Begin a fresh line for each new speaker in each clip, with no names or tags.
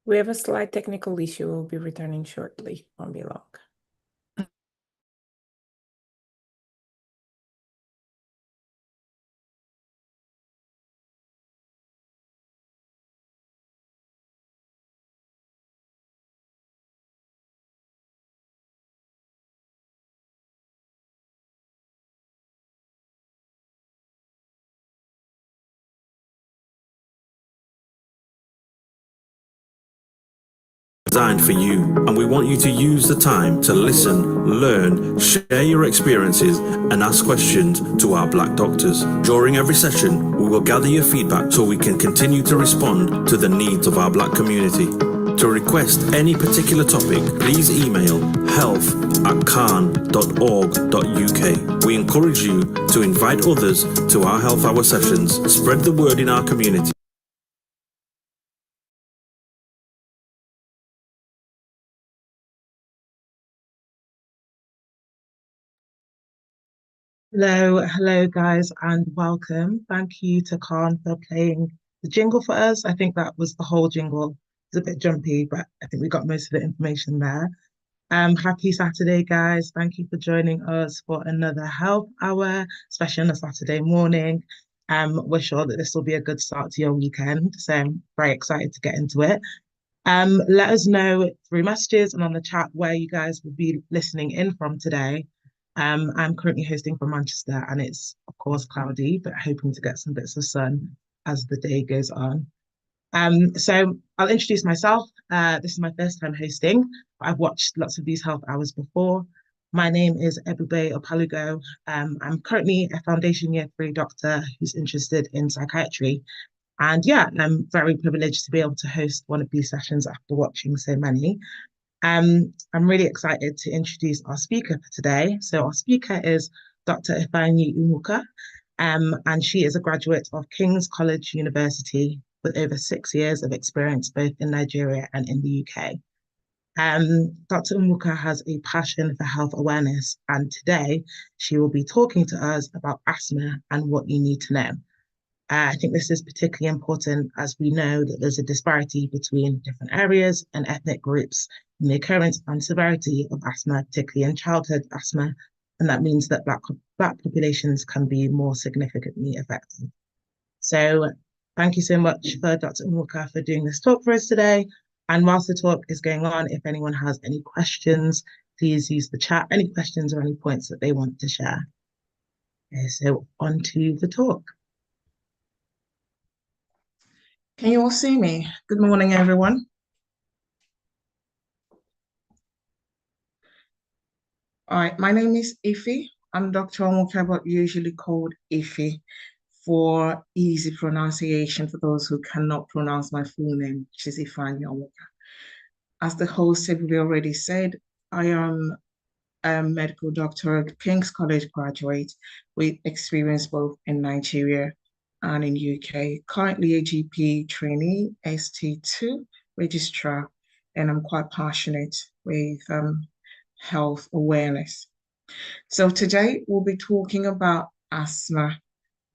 We have a slight technical issue. We'll be returning shortly. Won't be long.
Designed for you, and we want you to use the time to listen, learn, share your experiences, and ask questions to our Black doctors. During every session, we will gather your feedback so we can continue to respond to the needs of our Black community. To request any particular topic, please email health@can.org.uk. We encourage you to invite others to our Health Hour sessions. Spread the word in our community.
Hello guys, and welcome. Thank you to Khan for playing the jingle for us. I think that was the whole jingle. It's a bit jumpy, but I think we got most of the information there. Happy Saturday, guys. Thank you for joining us for another Health Hour, especially on a Saturday morning. We're sure that this will be a good start to your weekend, so I'm very excited to get into it. Let us know through messages and on the chat where you guys will be listening in from today. I'm currently hosting from Manchester, and it's, of course, cloudy, but hoping to get some bits of sun as the day goes on. So I'll introduce myself. This is my first time hosting. I've watched lots of these health hours before. My name is Ebube Opalugo. I'm currently a foundation year 3 doctor who's interested in psychiatry. And yeah, I'm very privileged to be able to host one of these sessions after watching so many. I'm really excited to introduce our speaker for today. So our speaker is Dr. Ifeanyi Onwuka, and she is a graduate of King's College University with over 6 years of experience both in Nigeria and in the UK. Dr. Onwuka has a passion for health awareness, and today she will be talking to us about asthma and what you need to know. I think this is particularly important as we know that there's a disparity between different areas and ethnic groups in the occurrence and severity of asthma, particularly in childhood asthma, and that means that Black populations can be more significantly affected. So thank you so much for Dr. Onwuka for doing this talk for us today. And whilst the talk is going on, if anyone has any questions, please use the chat, any questions or any points that they want to share. Okay, so on to the talk. Can you all see me? Good morning, everyone. All right, my name is Ife. I'm Dr. Onwuka, but usually called Ife for easy pronunciation for those who cannot pronounce my full name, which is Ifeanyi Onwuka. As the host already said, I am a medical doctor, King's College graduate with experience both in Nigeria and in UK, currently a GP trainee, ST2 registrar, and I'm quite passionate with health awareness. So today we'll be talking about asthma,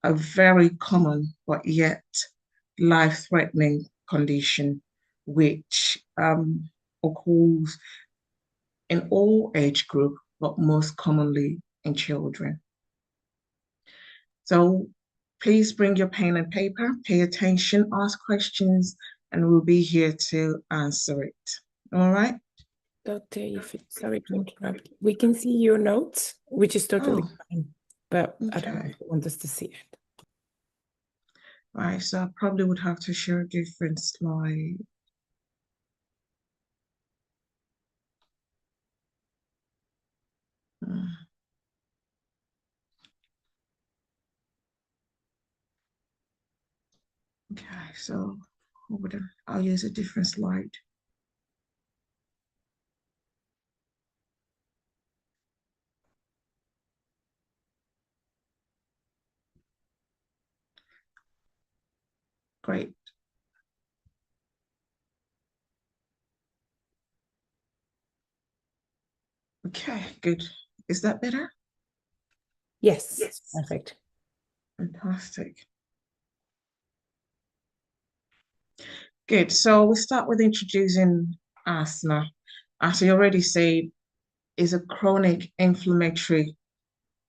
a very common but yet life-threatening condition which occurs in all age groups, but most commonly in children. So please bring your pen and paper, pay attention, ask questions, and we'll be here to answer it. All right?
Dr. Ife, sorry to interrupt. We can see your notes, which is totally fine, but okay. I don't know if you want us to see it.
Right, so I probably would have to share a different slide. Okay, so I'll use a different slide. Great. Okay, good. Is that better?
Yes, perfect.
Fantastic.
Good. So we start with introducing asthma. As you already said, is a chronic inflammatory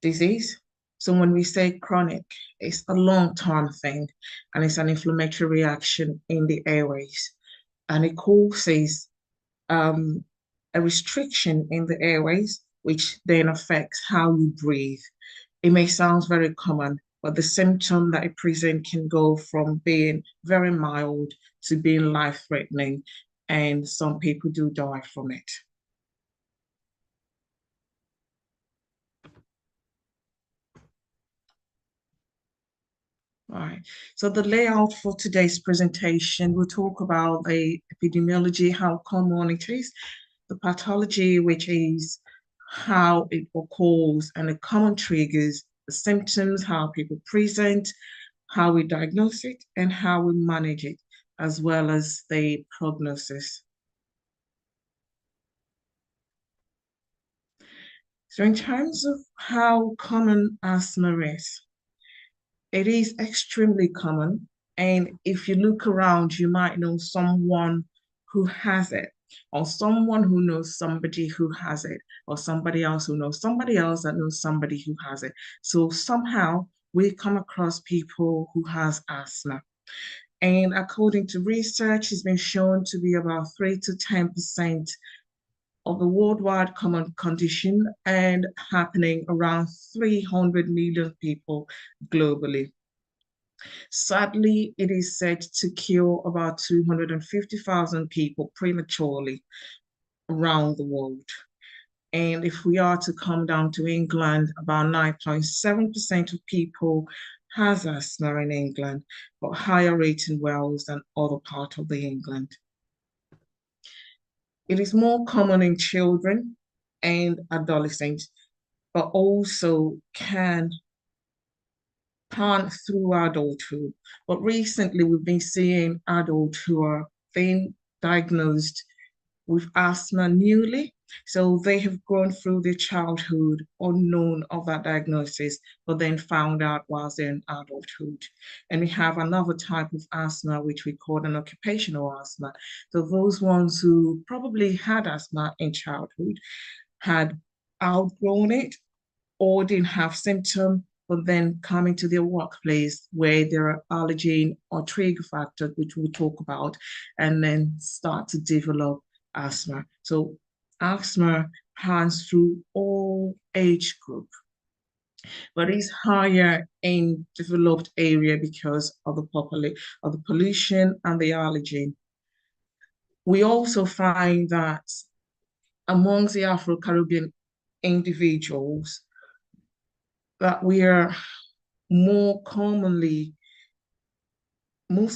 disease. So when we say chronic, it's a long-term thing, and it's an inflammatory reaction in the airways, and it causes a restriction in the airways, which then affects how you breathe. It may sound very common, but the symptom that it presents can go from being very mild to being life-threatening, and some people do die from it. All right, so the layout for today's presentation, we'll talk about the epidemiology, how common it is, the pathology, which is how it occurs and the common triggers, the symptoms, how people present, how we diagnose it, and how we manage it, as well as the prognosis. So in terms of how common asthma is, it is extremely common. And if you look around, you might know someone who has it, or someone who knows somebody who has it, or somebody else who knows somebody else that knows somebody who has it. So somehow we come across people who has asthma. And according to research, it's been shown to be about 3 to 10% of the worldwide common condition and happening around 300 million people globally. Sadly, it is said to kill about 250,000 people prematurely around the world. And if we are to come down to England, about 9.7% of people has asthma in England, but higher rate in Wales than other parts of the England. It is more common in children and adolescents, but also can through adulthood. But recently, we've been seeing adults who are being diagnosed with asthma newly. So they have gone through their childhood unknown of that diagnosis, but then found out whilst they're in adulthood. And we have another type of asthma, which we call an occupational asthma. So those ones who probably had asthma in childhood had outgrown it or didn't have symptoms, but then coming to their workplace where there are allergen or trigger factors, which we'll talk about, and then start to develop asthma. So asthma runs through all age group, but it's higher in developed area because of the pollution and the allergen. We also find that amongst the Afro-Caribbean individuals, that we are most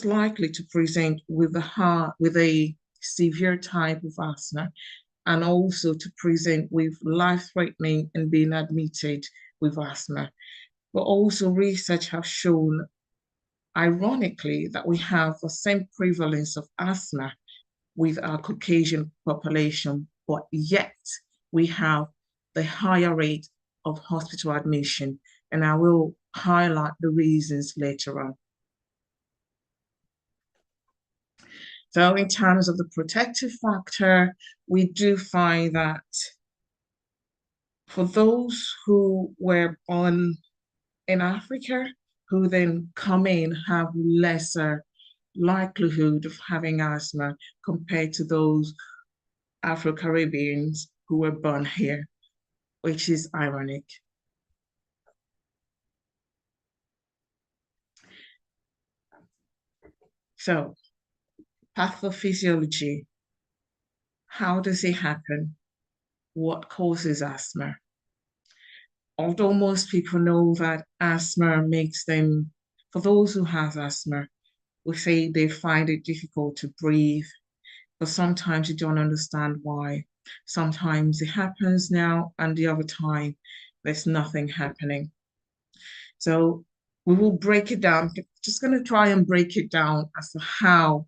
likely to present with a severe type of asthma, and also to present with life-threatening and being admitted with asthma. But also research have shown, ironically, that we have the same prevalence of asthma with our Caucasian population, but yet we have the higher rate of hospital admission, and I will highlight the reasons later on. So in terms of the protective factor, we do find that for those who were born in Africa, who then come in, have lesser likelihood of having asthma compared to those Afro-Caribbeans who were born here, which is ironic. So, pathophysiology. How does it happen? What causes asthma? Although most people know that asthma makes them, for those who have asthma, we say they find it difficult to breathe, but sometimes you don't understand why. Sometimes it happens now, and the other time there's nothing happening. So we will break it down. Just going to try and break it down as to how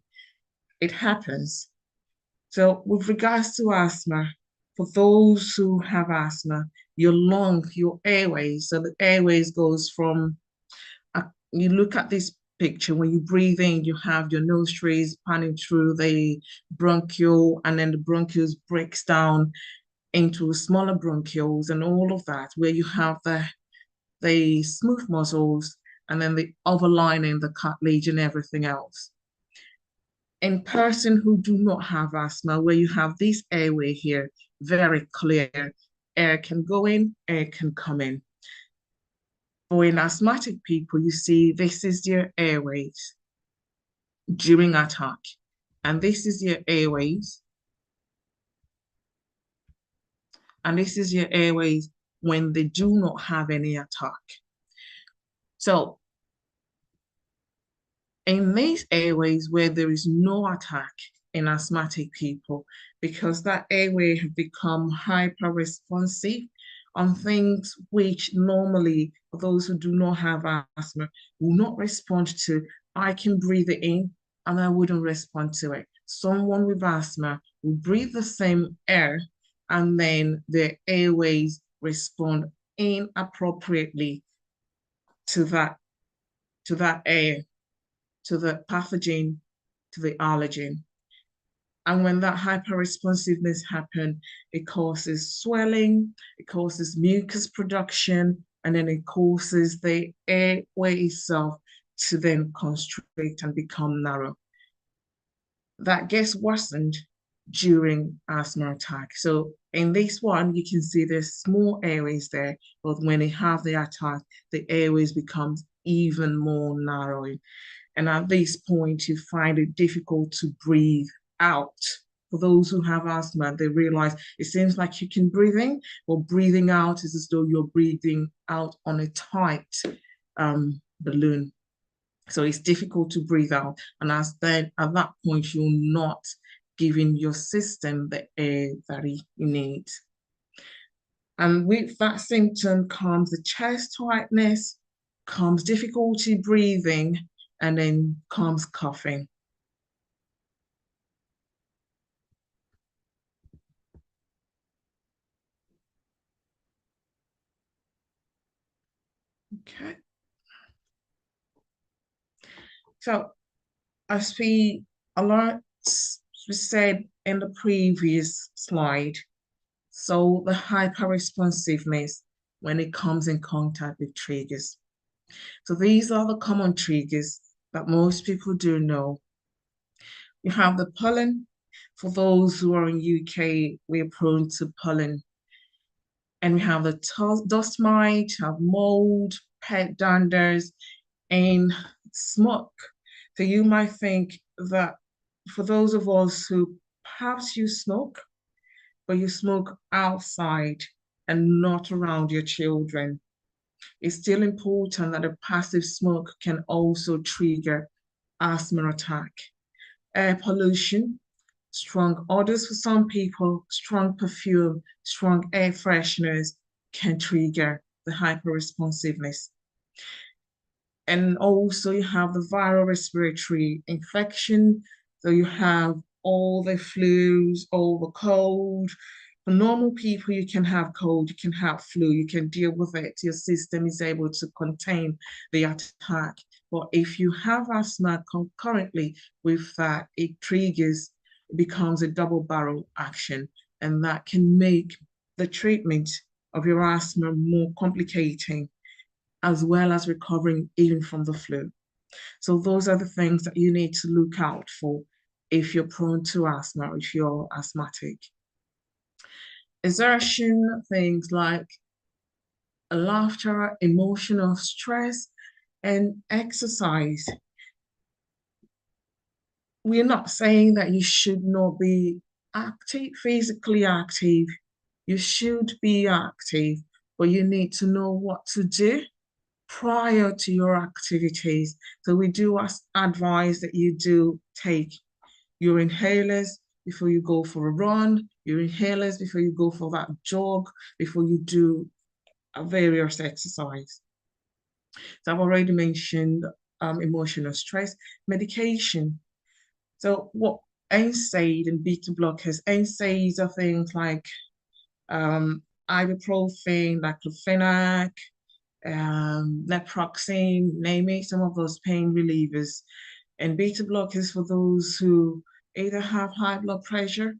it happens. So with regards to asthma, for those who have asthma, your airways, so the airways goes from, you look at this picture. When you breathe in, you have your nostrils panning through the bronchiole, and then the bronchioles breaks down into smaller bronchioles and all of that, where you have the smooth muscles and then the overlining, the cartilage and everything else. In person who do not have asthma, where you have this airway here, very clear, air can go in, air can come in. For in asthmatic people, you see this is their airways during attack, and this is your airways, and this is your airways when they do not have any attack. So in these airways where there is no attack in asthmatic people, because that airway have become hyper-responsive on things which normally those who do not have asthma will not respond to. I can breathe it in and I wouldn't respond to it. Someone with asthma will breathe the same air and then their airways respond inappropriately to that air, to the pathogen, to the allergen. And when that hyperresponsiveness happens, it causes swelling, it causes mucus production, and then it causes the airway itself to then constrict and become narrow. That gets worsened during asthma attack. So in this one, you can see there's small airways there, but when they have the attack, the airways becomes even more narrowing. And at this point, you find it difficult to breathe out. For those who have asthma, they realize it seems like you can breathe in, but breathing out is as though you're breathing out on a tight balloon. So it's difficult to breathe out. And at that point, you're not giving your system the air that it needs. And with that symptom comes the chest tightness, comes difficulty breathing, and then comes coughing. Okay. So as we said in the previous slide, so the hyperresponsiveness when it comes in contact with triggers. So these are the common triggers that most people do know. You have the pollen. For those who are in UK, we're prone to pollen. And we have the dust mite, have mold, pet danders, and smoke. So you might think that for those of us who perhaps you smoke, but you smoke outside and not around your children, it's still important that a passive smoke can also trigger asthma attack. Air pollution, strong odors for some people, strong perfume, strong air fresheners can trigger the hyperresponsiveness. And also you have the viral respiratory infection. So you have all the flus, all the cold. For normal people, you can have cold, you can have flu, you can deal with it. Your system is able to contain the attack. But if you have asthma concurrently with that, it triggers, it becomes a double barrel action. And that can make the treatment of your asthma more complicating, as well as recovering even from the flu. So those are the things that you need to look out for if you're prone to asthma, if you're asthmatic. Exertion, things like laughter, emotional stress, and exercise. We're not saying that you should not be active, physically active. You should be active, but you need to know what to do prior to your activities. So we do advise that you do take your inhalers before you go for a run, your inhalers before you go for that jog, before you do a various exercise. So I've already mentioned emotional stress, medication. So what NSAID and beta blockers, NSAIDs are things like ibuprofen, diclofenac, naproxen, name it, some of those pain relievers, and beta blockers for those who either have high blood pressure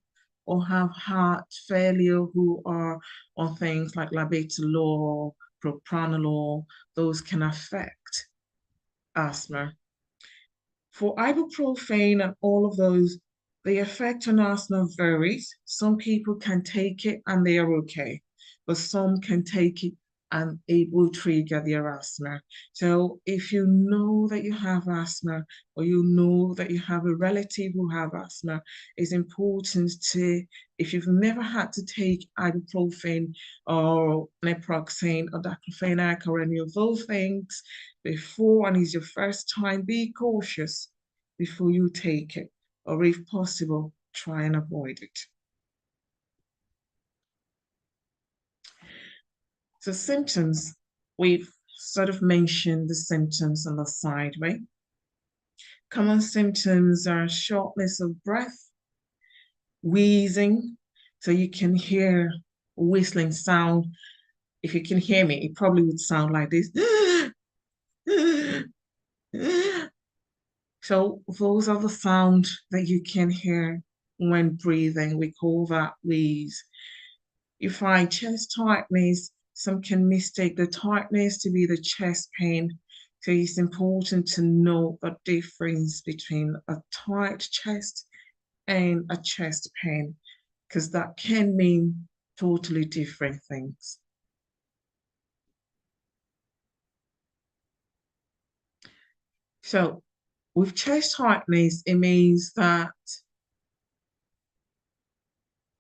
or have heart failure, who are on things like labetalol, propranolol. Those can affect asthma. For ibuprofen and all of those, the effect on asthma varies. Some people can take it and they are okay, but some can take it and it will trigger their asthma. So if you know that you have asthma, or you know that you have a relative who have asthma, it's important to, if you've never had to take ibuprofen or naproxen or diclofenac or any of those things before, and it's your first time, be cautious before you take it, or if possible, try and avoid it. So symptoms, we've sort of mentioned the symptoms on the side, right? Common symptoms are shortness of breath, wheezing, so you can hear a whistling sound. If you can hear me, it probably would sound like this. So those are the sounds that you can hear when breathing. We call that wheeze. You find chest tightness. Some can mistake the tightness to be the chest pain. So it's important to know the difference between a tight chest and a chest pain, because that can mean totally different things. So with chest tightness, it means that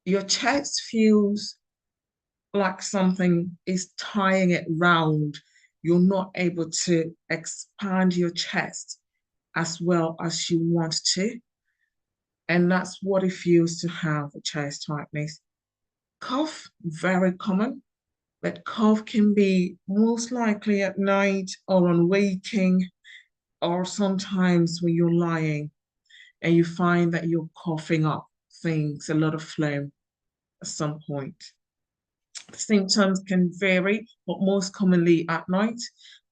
your chest feels like something is tying it round. You're not able to expand your chest as well as you want to. And that's what it feels to have a chest tightness. Cough, very common, but cough can be most likely at night or on waking, or sometimes when you're lying and you find that you're coughing up things, a lot of phlegm at some point. Symptoms can vary, but most commonly at night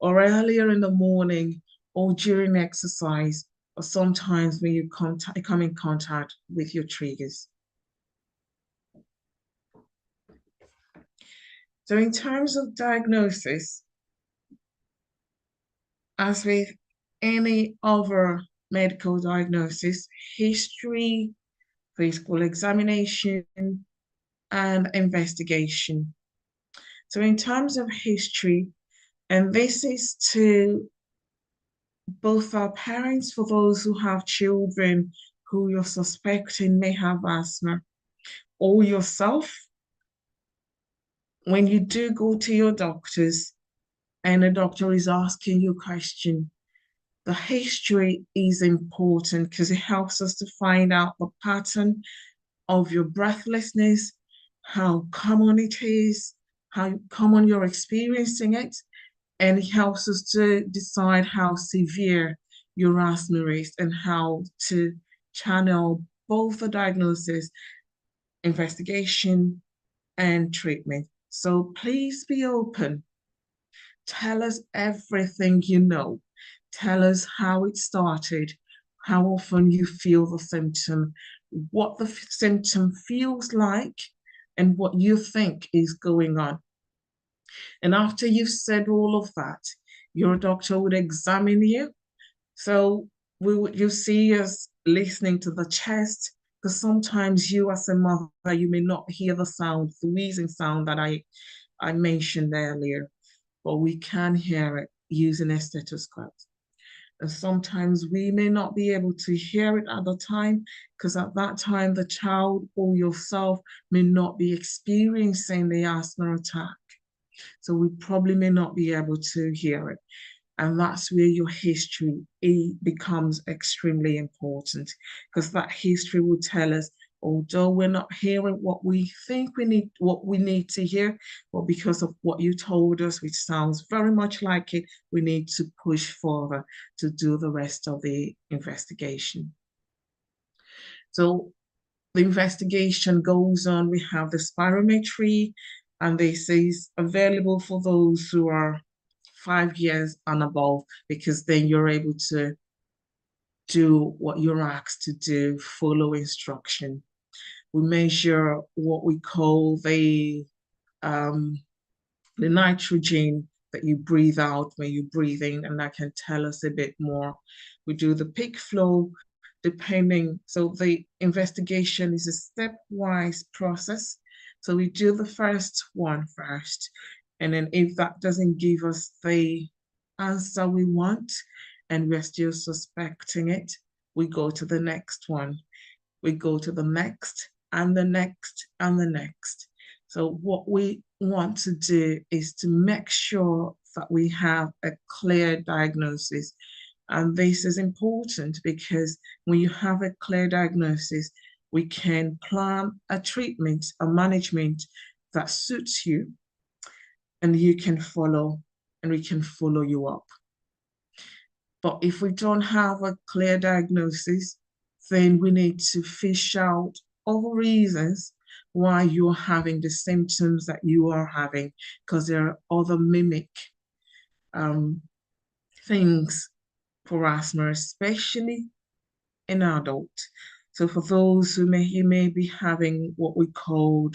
or earlier in the morning or during exercise, or sometimes when you come in contact with your triggers. So in terms of diagnosis, as with any other medical diagnosis, history, physical examination, and investigation. So in terms of history, and this is to both our parents, for those who have children who you're suspecting may have asthma, or yourself, when you do go to your doctors and the doctor is asking you a question, the history is important because it helps us to find out the pattern of your breathlessness, how common it is, how common you're experiencing it, and it helps us to decide how severe your asthma is and how to channel both the diagnosis, investigation, and treatment. So please be open. Tell us everything you know. Tell us how it started, how often you feel the symptom, what the symptom feels like, and what you think is going on. And after you've said all of that, your doctor would examine you. So you see us listening to the chest, because sometimes you as a mother, you may not hear the sound, the wheezing sound that I mentioned earlier, but we can hear it using a stethoscope. And sometimes we may not be able to hear it at the time, because at that time the child or yourself may not be experiencing the asthma attack. So we probably may not be able to hear it. And that's where your history becomes extremely important, because that history will tell us, although we're not hearing what we think we need to hear, but because of what you told us, which sounds very much like it, we need to push further to do the rest of the investigation. So the investigation goes on. We have the spirometry, and this is available for those who are 5 years and above, because then you're able to do what you're asked to do, follow instruction. We measure what we call the nitrogen that you breathe out when you breathe in, and that can tell us a bit more. We do the peak flow depending, so the investigation is a stepwise process. So we do the first one first, and then if that doesn't give us the answer we want, and we're still suspecting it, we go to the next one. We go to the next, and the next, and the next. So what we want to do is to make sure that we have a clear diagnosis. And this is important because when you have a clear diagnosis, we can plan a treatment, a management that suits you, and you can follow, and we can follow you up. But if we don't have a clear diagnosis, then we need to fish out all reasons why you're having the symptoms that you are having, because there are other mimic things for asthma, especially in adults. So for those who may be having what we call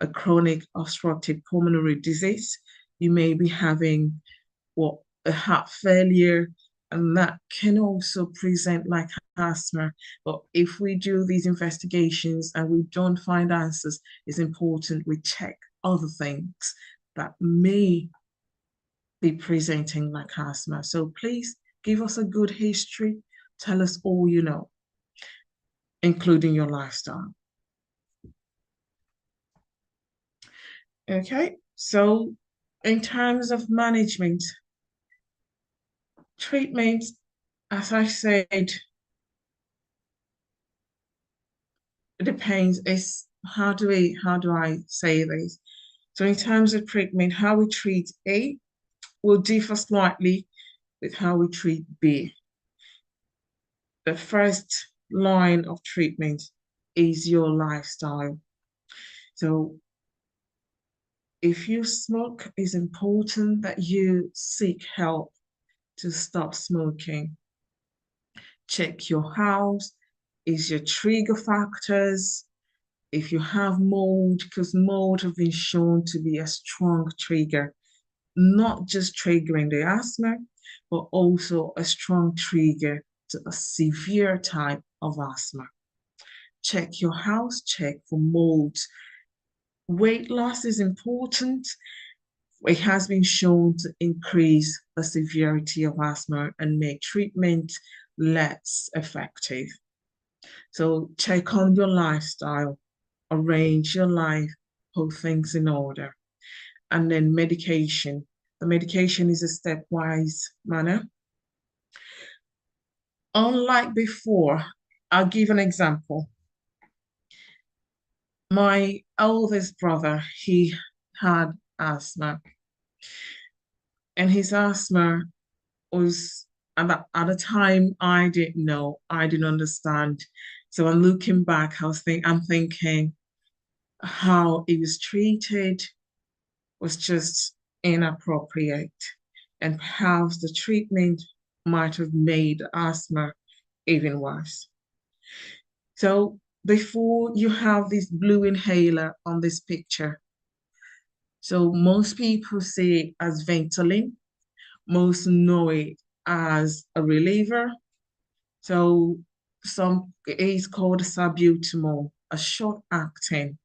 a chronic obstructive pulmonary disease, you may be having a heart failure, and that can also present like asthma. But if we do these investigations and we don't find answers, it's important we check other things that may be presenting like asthma. So please give us a good history. Tell us all you know, including your lifestyle. Okay, so in terms of management, treatment, as I said, it depends. How do I say this? So in terms of treatment, how we treat A will differ slightly with how we treat B. The first line of treatment is your lifestyle. So if you smoke, it's important that you seek help to stop smoking. Check your house. Is your trigger factors? If you have mold, because mold have been shown to be a strong trigger, not just triggering the asthma, but also a strong trigger to a severe type of asthma. Check your house, check for mold. Weight loss is important. It has been shown to increase the severity of asthma and make treatment less effective. So check on your lifestyle, arrange your life, put things in order. And then medication. The medication is a stepwise manner. Unlike before, I'll give an example. My oldest brother, he had asthma. And his asthma was, at the time, I didn't know, I didn't understand. So I'm looking back, I'm thinking how he was treated was just inappropriate, and perhaps the treatment might have made asthma even worse. So before, you have this blue inhaler on this picture. So most people see it as Ventolin. Most know it as a reliever. So it is called salbutamol, a short acting.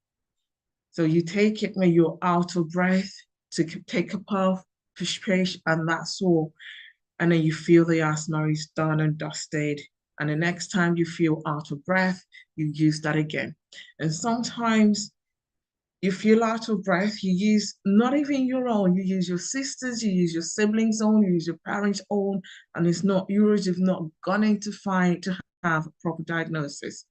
So you take it when you're out of breath, to take a puff, push, and that's all. And then you feel the asthma is done and dusted. And the next time you feel out of breath, you use that again. And sometimes you feel out of breath, you use not even your own, you use your sister's, you use your siblings' own, you use your parents' own, and it's not yours. You've not gone in to have a proper diagnosis.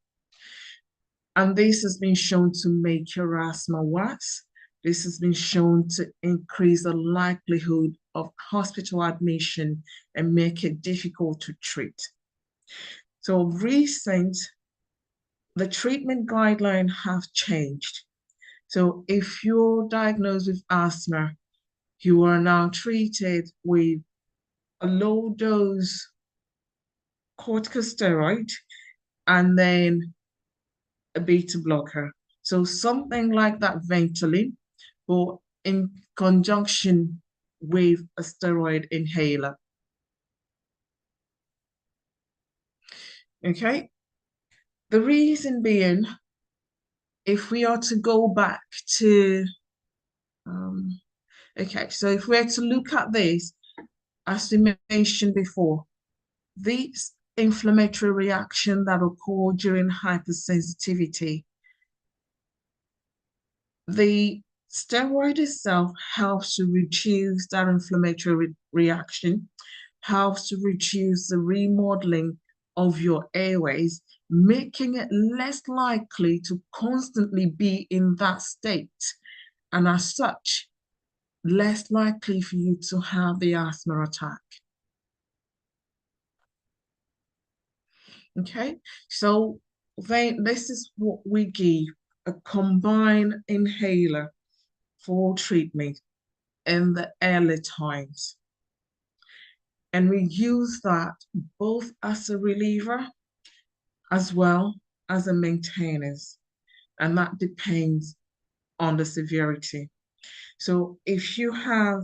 And this has been shown to make your asthma worse. This has been shown to increase the likelihood of hospital admission and make it difficult to treat. So the treatment guidelines have changed. So if you're diagnosed with asthma, you are now treated with a low dose corticosteroid and then a beta blocker. So something like that Ventolin, but in conjunction with a steroid inhaler. Okay. The reason being, if we are to go back to, okay, so if we're to look at this, as we mentioned before, these inflammatory reaction that occur during hypersensitivity, the steroid itself helps to reduce that inflammatory reaction, helps to reduce the remodeling of your airways, making it less likely to constantly be in that state. And as such, less likely for you to have the asthma attack. Okay, so then this is what we give, a combined inhaler for treatment in the early times. And we use that both as a reliever as well as a maintenance. And that depends on the severity. So if you have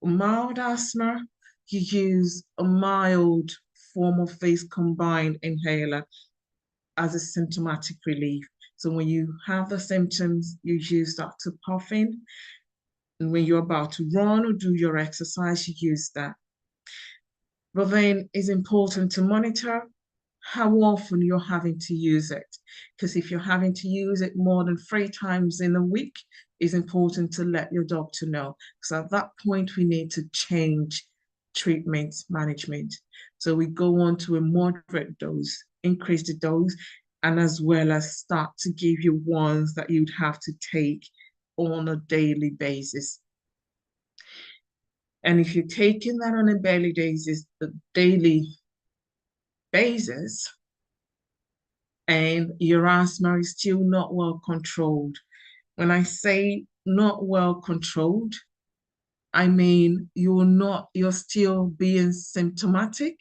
mild asthma, you use a mild form of this combined inhaler as a symptomatic relief. So when you have the symptoms, you use that to puff in. And when you're about to run or do your exercise, you use that. But then it's important to monitor how often you're having to use it. Because if you're having to use it more than 3 times in a week, it's important to let your doctor know. So at that point, we need to change treatment management. So we go on to a moderate dose, increase the dose, and as well as start to give you ones that you'd have to take on a daily basis. And if you're taking that on a daily basis, and your asthma is still not well controlled. When I say not well controlled, I mean you're still being symptomatic.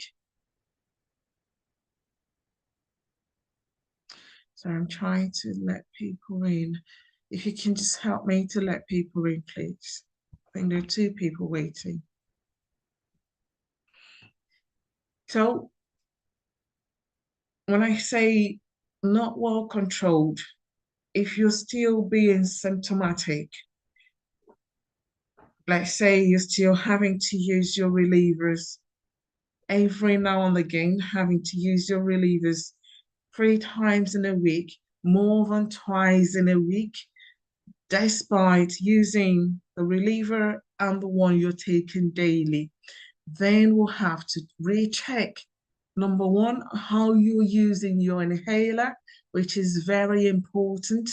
So I'm trying to let people in. If you can just help me to let people in, please. I think there are 2 people waiting. So when I say not well controlled, if you're still being symptomatic, let's say you're still having to use your relievers every now and again, having to use your relievers 3 times in a week, more than twice in a week, despite using the reliever and the one you're taking daily, then we'll have to recheck, number 1, how you're using your inhaler, which is very important.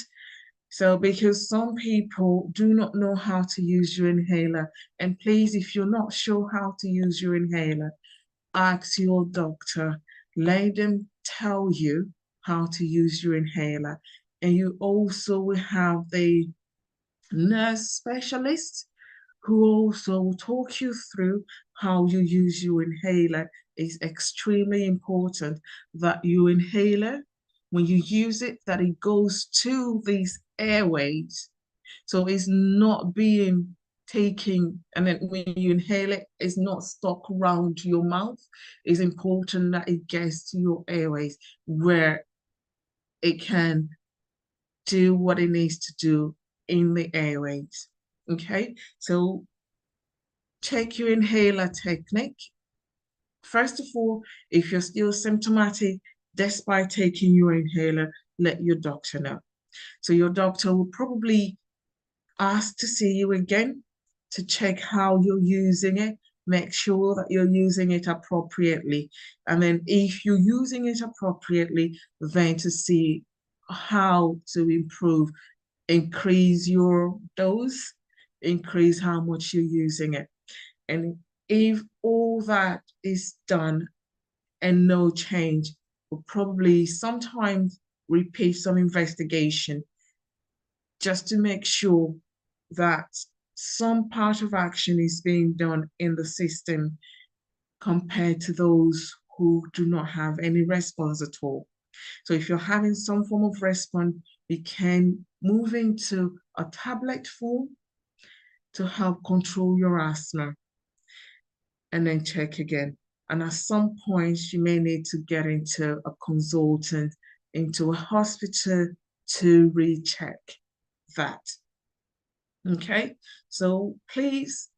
So because some people do not know how to use your inhaler, and please, if you're not sure how to use your inhaler, ask your doctor, let them tell you how to use your inhaler. And you also will have the nurse specialist who also will talk you through how you use your inhaler. It's extremely important that your inhaler, when you use it, that it goes to these airways. So it's not being taken, and then when you inhale it, it's not stuck around your mouth. It's important that it gets to your airways where it can do what it needs to do in the airways. Okay, so check your inhaler technique. First of all, if you're still symptomatic, despite taking your inhaler, let your doctor know. So your doctor will probably ask to see you again to check how you're using it. Make sure that you're using it appropriately. And then if you're using it appropriately, then to see how to improve, increase your dose, increase how much you're using it. And if all that is done and no change, we'll probably sometimes repeat some investigation just to make sure that some part of action is being done in the system compared to those who do not have any response at all. So if you're having some form of response, we can move into a tablet form to help control your asthma and then check again. And at some point, you may need to get into a consultant, into a hospital to recheck that. Okay, so please,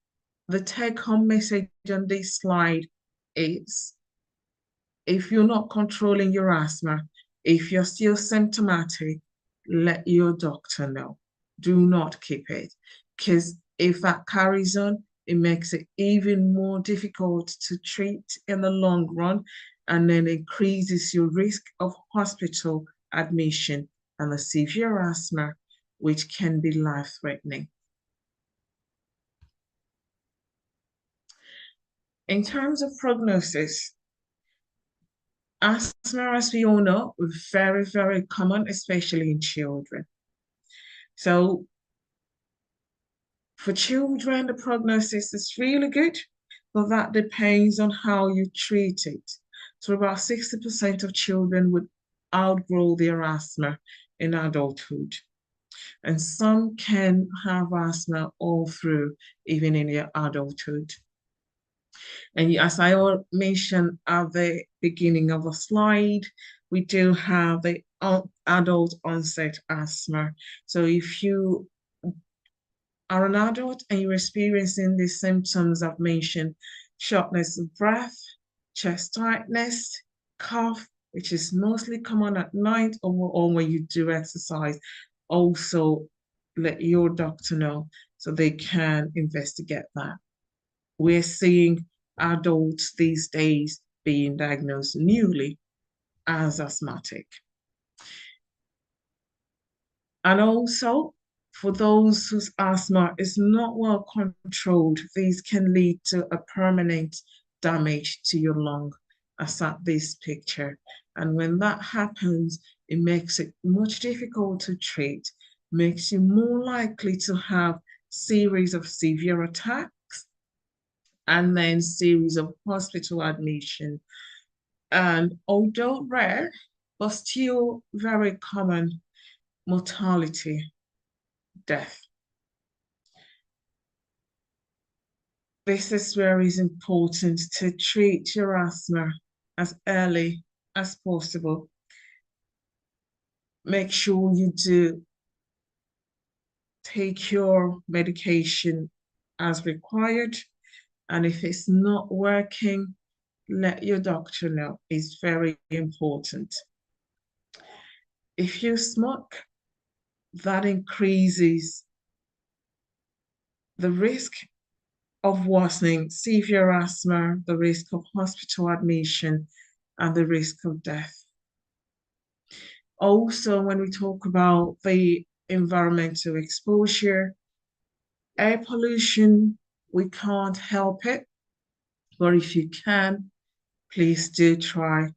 the take-home message on this slide is, if you're not controlling your asthma, if you're still symptomatic, let your doctor know. Do not keep it, because if that carries on, it makes it even more difficult to treat in the long run, and then increases your risk of hospital admission and a severe asthma, which can be life-threatening. In terms of prognosis, asthma, as we all know, is very, very common, especially in children. So for children, the prognosis is really good, but that depends on how you treat it. So about 60% of children would outgrow their asthma in adulthood. And some can have asthma all through, even in their adulthood. And as I mentioned at the beginning of the slide, we do have the adult onset asthma. So if you are an adult and you're experiencing the symptoms I've mentioned, shortness of breath, chest tightness, cough, which is mostly common at night or when you do exercise, also let your doctor know so they can investigate that. We're seeing adults these days being diagnosed newly as asthmatic. And also, for those whose asthma is not well controlled, these can lead to a permanent damage to your lung, as at this picture. And when that happens, it makes it much difficult to treat, makes you more likely to have series of severe attacks, and then series of hospital admission. And although rare, but still very common, mortality, death. This is where it's important to treat your asthma as early as possible. Make sure you do take your medication as required. And if it's not working, let your doctor know. It's very important. If you smoke, that increases the risk of worsening severe asthma, the risk of hospital admission, and the risk of death. Also, when we talk about the environmental exposure, air pollution, we can't help it, but if you can, please do try.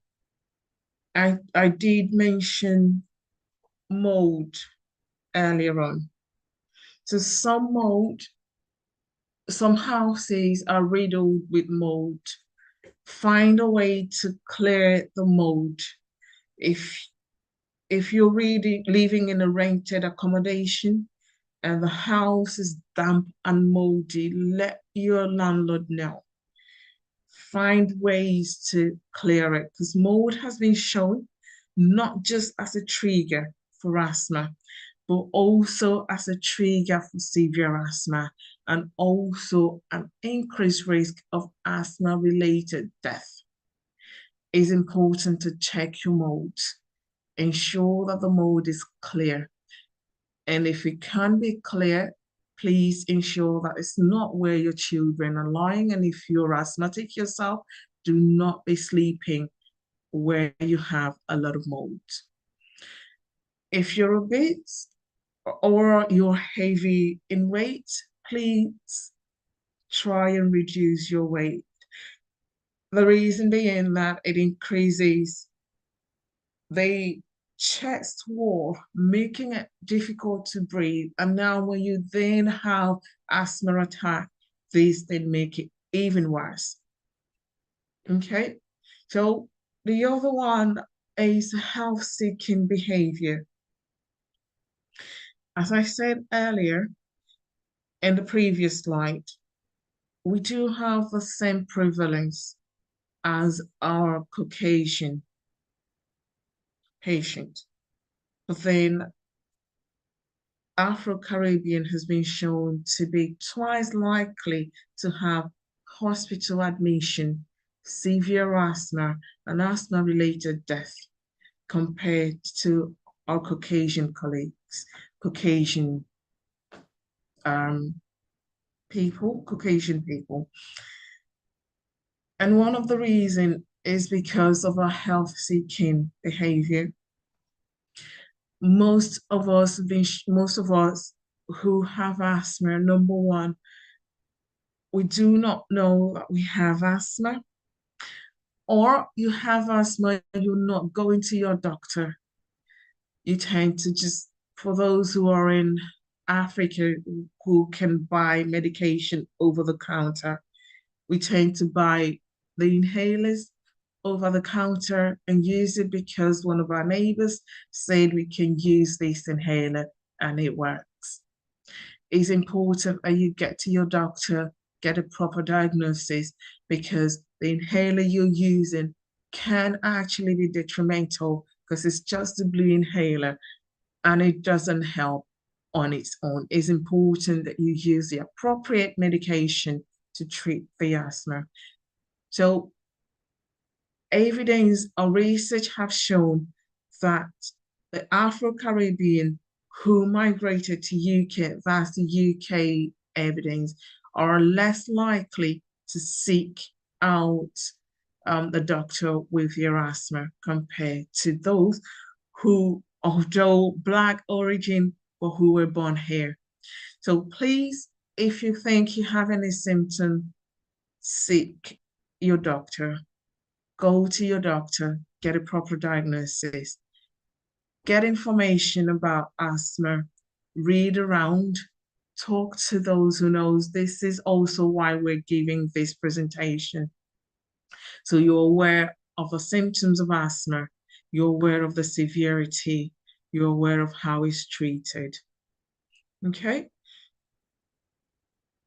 I did mention mold earlier on. So some houses are riddled with mold. Find a way to clear the mold. If you're living in a rented accommodation and the house is damp and moldy, let your landlord know. Find ways to clear it, because mold has been shown not just as a trigger for asthma, but also as a trigger for severe asthma, and also an increased risk of asthma-related death. It's important to check your mold. Ensure that the mold is clear. And if it can be clear, please ensure that it's not where your children are lying. And if you're asthmatic yourself, do not be sleeping where you have a lot of mold. If you're obese or you're heavy in weight, please try and reduce your weight. The reason being that it increases the chest wall, making it difficult to breathe. And now when you then have asthma attack, these then make it even worse. Okay, so the other one is health-seeking behavior. As I said earlier in the previous slide, we do have the same prevalence as our Caucasian patient, but then Afro-Caribbean has been shown to be twice likely to have hospital admission, severe asthma, and asthma-related death compared to our Caucasian colleagues, Caucasian people. And one of the reasons is because of our health-seeking behavior. Most of us who have asthma, number one, we do not know that we have asthma, or you have asthma, you're not going to your doctor. You tend to just, for those who are in Africa who can buy medication over the counter, we tend to buy the inhalers over the counter and use it because one of our neighbors said we can use this inhaler and it works. It's important that you get to your doctor, get a proper diagnosis, because the inhaler you're using can actually be detrimental because it's just a blue inhaler and it doesn't help on its own. It's important that you use the appropriate medication to treat the asthma. So evidence or research have shown that the Afro-Caribbean who migrated to UK, that's the UK evidence, are less likely to seek out the doctor with their asthma compared to those who, although Black origin, but who were born here. So please, if you think you have any symptom, seek your doctor. Go to your doctor, get a proper diagnosis, get information about asthma, read around, talk to those who knows. This is also why we're giving this presentation. So you're aware of the symptoms of asthma, you're aware of the severity, you're aware of how it's treated. Okay?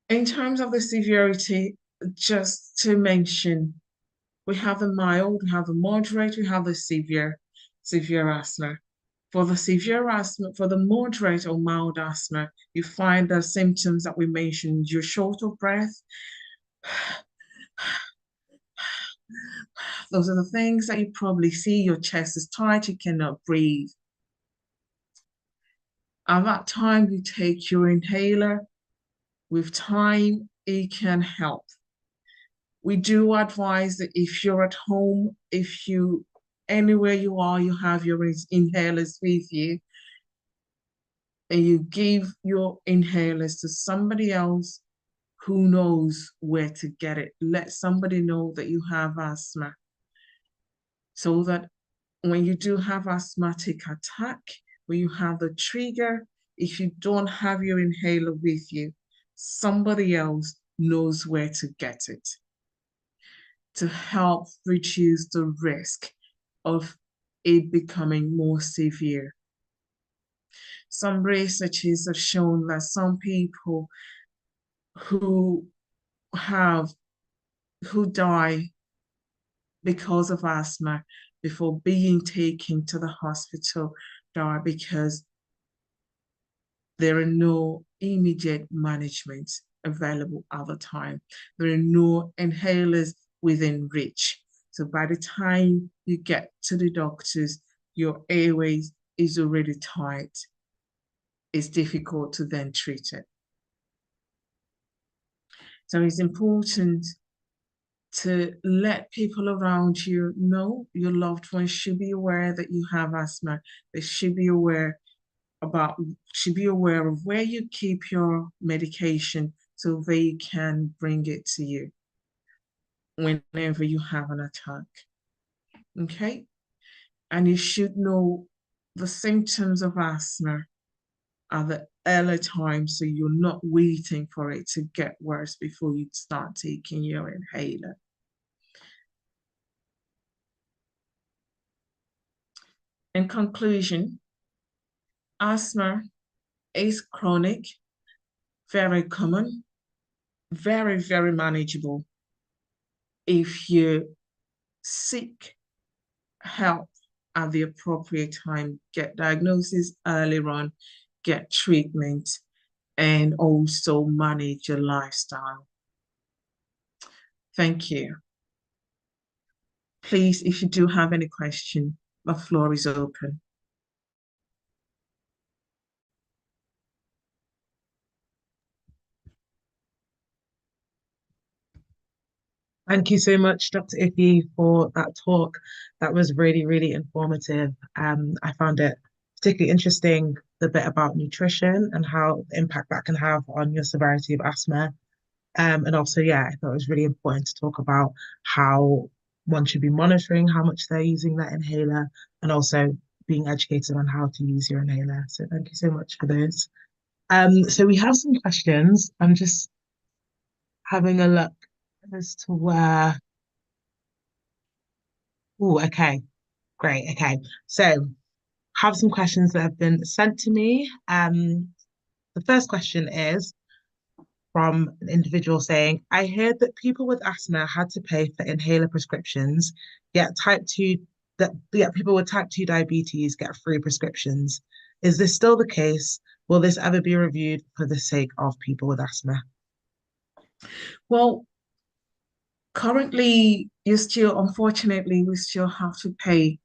In terms of the severity, just to mention, we have the mild, we have the moderate, we have the severe asthma. For the severe asthma, for the moderate or mild asthma, you find the symptoms that we mentioned. You're short of breath. Those are the things that you probably see. Your chest is tight, you cannot breathe. At that time, you take your inhaler. With time, it can help. We do advise that if you're at home, anywhere you are, you have your inhalers with you, and you give your inhalers to somebody else who knows where to get it. Let somebody know that you have asthma, so that when you do have asthmatic attack, when you have the trigger, if you don't have your inhaler with you, somebody else knows where to get it, to help reduce the risk of it becoming more severe. Some researches have shown that some people who die because of asthma before being taken to the hospital die because there are no immediate management available at the time. There are no inhalers within reach. So by the time you get to the doctors, your airways is already tight. It's difficult to then treat it. So it's important to let people around you know, your loved ones should be aware that you have asthma. They should be aware of where you keep your medication so they can bring it to you whenever you have an attack. Okay? And you should know the symptoms of asthma at the early time, so you're not waiting for it to get worse before you start taking your inhaler. In conclusion, asthma is chronic, very common, very, very manageable if you seek help at the appropriate time, get diagnosis earlier on, get treatment, and also manage your lifestyle. Thank you. Please, if you do have any question, the floor is open.
Thank you so much, Dr. Ify, for that talk. That was really, really informative. I found it particularly interesting, the bit about nutrition and how the impact that can have on your severity of asthma. And also, yeah, I thought it was really important to talk about how one should be monitoring how much they're using that inhaler and also being educated on how to use your inhaler. So thank you so much for those. So we have some questions. I'm just having a look as to where. Oh, okay, great. Okay, so have some questions that have been sent to me. The first question is from an individual saying, I heard that people with asthma had to pay for inhaler prescriptions, yet people with type 2 diabetes get free prescriptions. Is this still the case? Will this ever be reviewed for the sake of people with asthma?
Well, currently, unfortunately, we still have to pay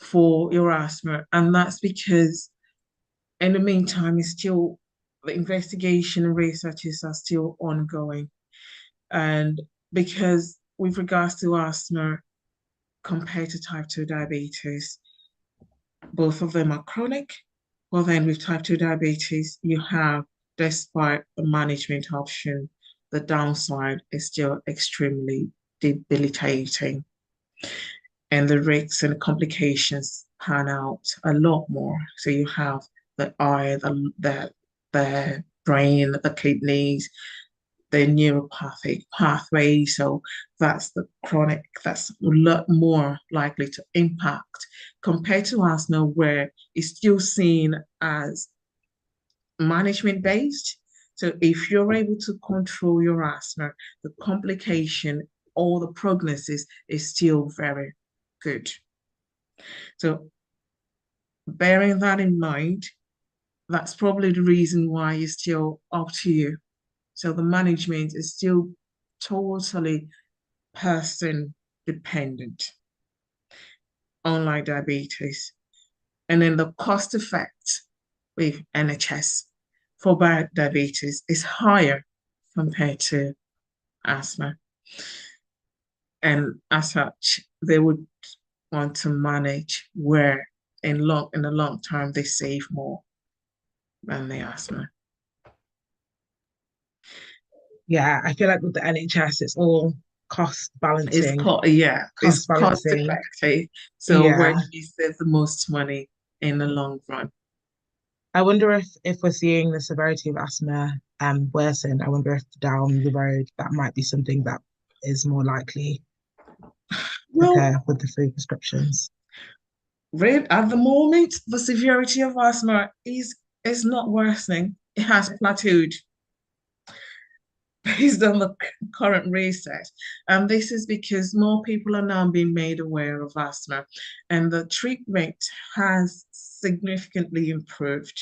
for your asthma, and that's because in the meantime, the investigation and researches are still ongoing. And because with regards to asthma compared to type 2 diabetes, both of them are chronic. Well, then with type 2 diabetes, you have, despite the management option, the downside is still extremely debilitating. And the risks and complications pan out a lot more. So you have the eye, the brain, the kidneys, the neuropathic pathway. So that's the chronic, that's a lot more likely to impact compared to asthma, where it's still seen as management based. So if you're able to control your asthma, the complication or the prognosis is still very good. So bearing that in mind, that's probably the reason why it's still up to you. So the management is still totally person dependent, unlike diabetes. And then the cost effect with NHS for diabetes is higher compared to asthma. And as such, they would want to manage where in the long term they save more than the asthma.
Yeah, I feel like with the NHS, it's all cost balancing.
It's cost effective. So
yeah,
where you save the most money in the long run.
I wonder if we're seeing the severity of asthma worsen. I wonder if down the road that might be something that is more likely to occur with the free prescriptions.
Right at the moment, the severity of asthma is not worsening. It has plateaued based on the current research. And this is because more people are now being made aware of asthma, and the treatment has significantly improved.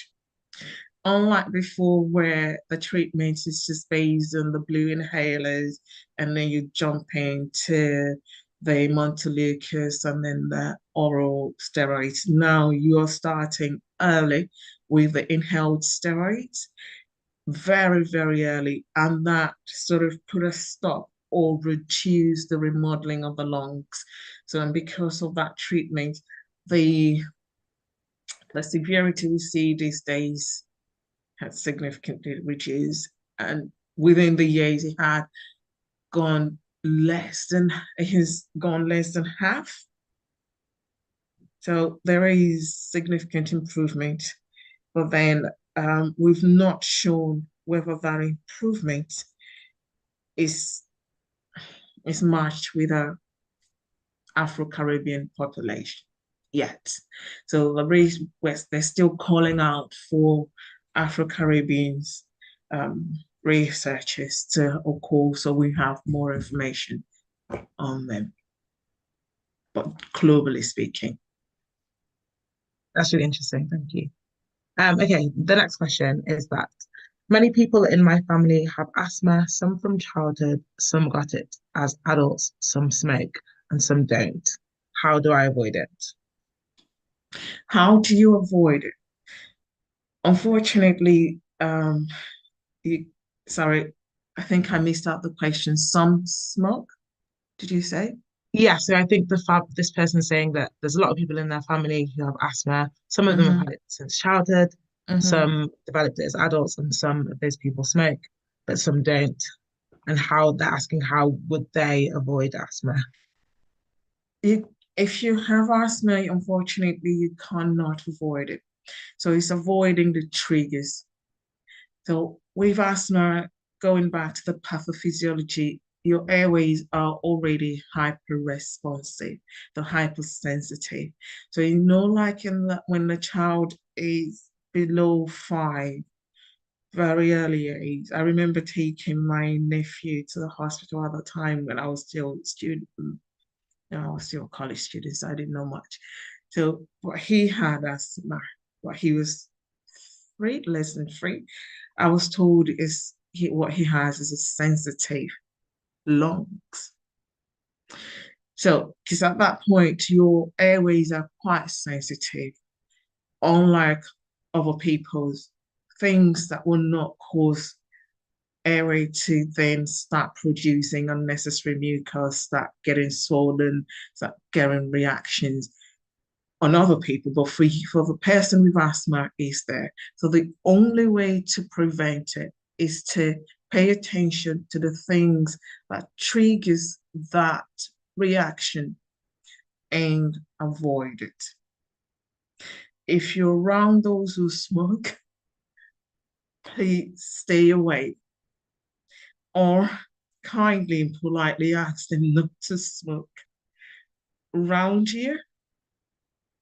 Unlike before, where the treatment is just based on the blue inhalers, and then you jump into the Montelukast and then the oral steroids. Now you are starting early with the inhaled steroids, very, very early, and that sort of put a stop or reduce the remodeling of the lungs. So, and because of that treatment, the severity we see these days has significantly reduced. And within the years, it has gone less than half. So there is significant improvement, but then we've not shown whether that improvement is matched with a Afro-Caribbean population yet. So the race West, they're still calling out for Afro-Caribbeans researchers to occur, so we have more information on them, but globally speaking.
That's really interesting. Thank you. Okay, the next question is that many people in my family have asthma, some from childhood, some got it as adults, some smoke, and some don't. How do I avoid it?
How do you avoid it? Unfortunately, sorry, I think I missed out the question. Some smoke, did you say?
Yeah, so I think this person saying that there's a lot of people in their family who have asthma. Some of them have
Mm-hmm.
had it since childhood,
Mm-hmm.
some developed it as adults, and some of those people smoke, but some don't. And how they're asking how would they avoid asthma?
If you have asthma, unfortunately, you cannot avoid it. So it's avoiding the triggers. So with asthma, going back to the pathophysiology, your airways are already hyper-responsive, the hypersensitive. So like when the child is below 5, very early age. I remember taking my nephew to the hospital at the time when I was still a student. I was still a college student, so I didn't know much. So, but he had asthma, but he was 3, less than 3. I was told what he has is a sensitive lungs. So, because at that point, your airways are quite sensitive, unlike other people's things that will not cause airway to then start producing unnecessary mucus, start getting swollen, start getting reactions on other people, but for the person with asthma is there. So the only way to prevent it is to pay attention to the things that triggers that reaction and avoid it. If you're around those who smoke, please stay away, or kindly and politely ask them not to smoke around you,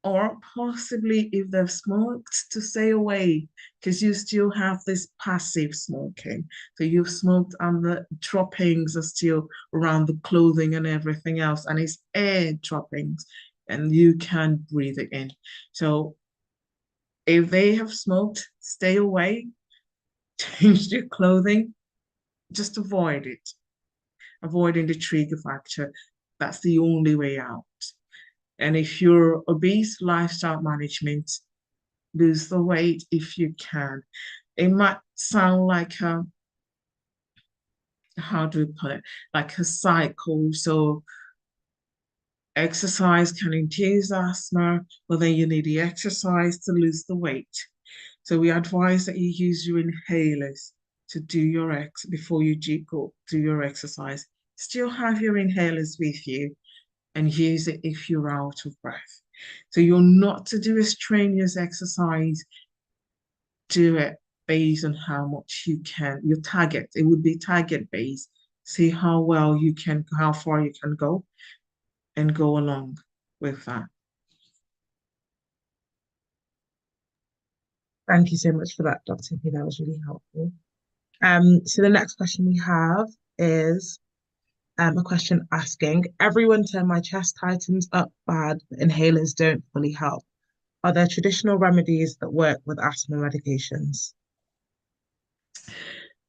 or possibly if they've smoked, to stay away, because you still have this passive smoking. So you've smoked and the droppings are still around the clothing and everything else, and it's air droppings and you can breathe it in. So if they have smoked, stay away, change their clothing, just avoid it. Avoiding the trigger factor, that's the only way out. And if you're obese, lifestyle management, lose the weight if you can. It might sound like how do we put it? Like a cycle. So exercise can induce asthma, but then you need the exercise to lose the weight. So we advise that you use your inhalers to do your before you go do your exercise. Still have your inhalers with you and use it if you're out of breath. So you're not to do a strenuous exercise, do it based on how much you can, your target. It would be target based. See how well you can, how far you can go and go along with that.
Thank you so much for that, Dr. P. That was really helpful. So the next question we have is a question asking, every winter my chest tightens up bad, but inhalers don't fully help. Are there traditional remedies that work with asthma medications?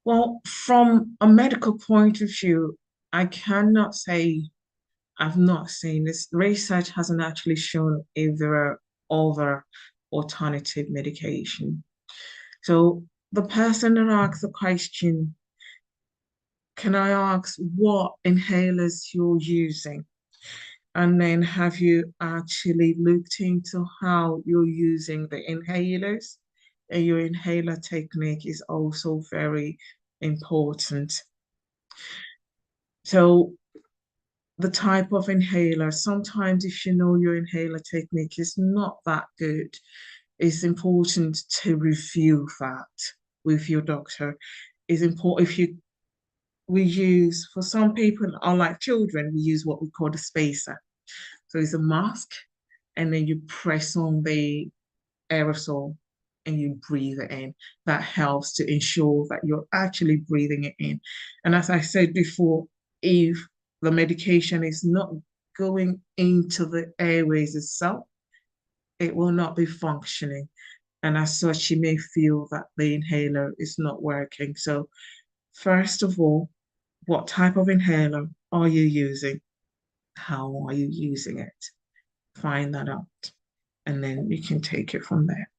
Well, from a medical point of view, I cannot say I've not seen this. Research hasn't actually shown if there are other alternative medication. So the person that asked the question, can I ask what inhalers you're using? And then have you actually looked into how you're using the inhalers? And your inhaler technique is also very important. So the type of inhaler. Sometimes if you know your inhaler technique is not that good, it's important to review that with your doctor. It's important if we use, for some people, unlike children, we use what we call the spacer. So it's a mask, and then you press on the aerosol and you breathe it in. That helps to ensure that you're actually breathing it in. And as I said before, if the medication is not going into the airways itself, it will not be functioning. And as such, you may feel that the inhaler is not working. So, first of all, what type of inhaler are you using? How are you using it? Find that out, and then you can take it from there.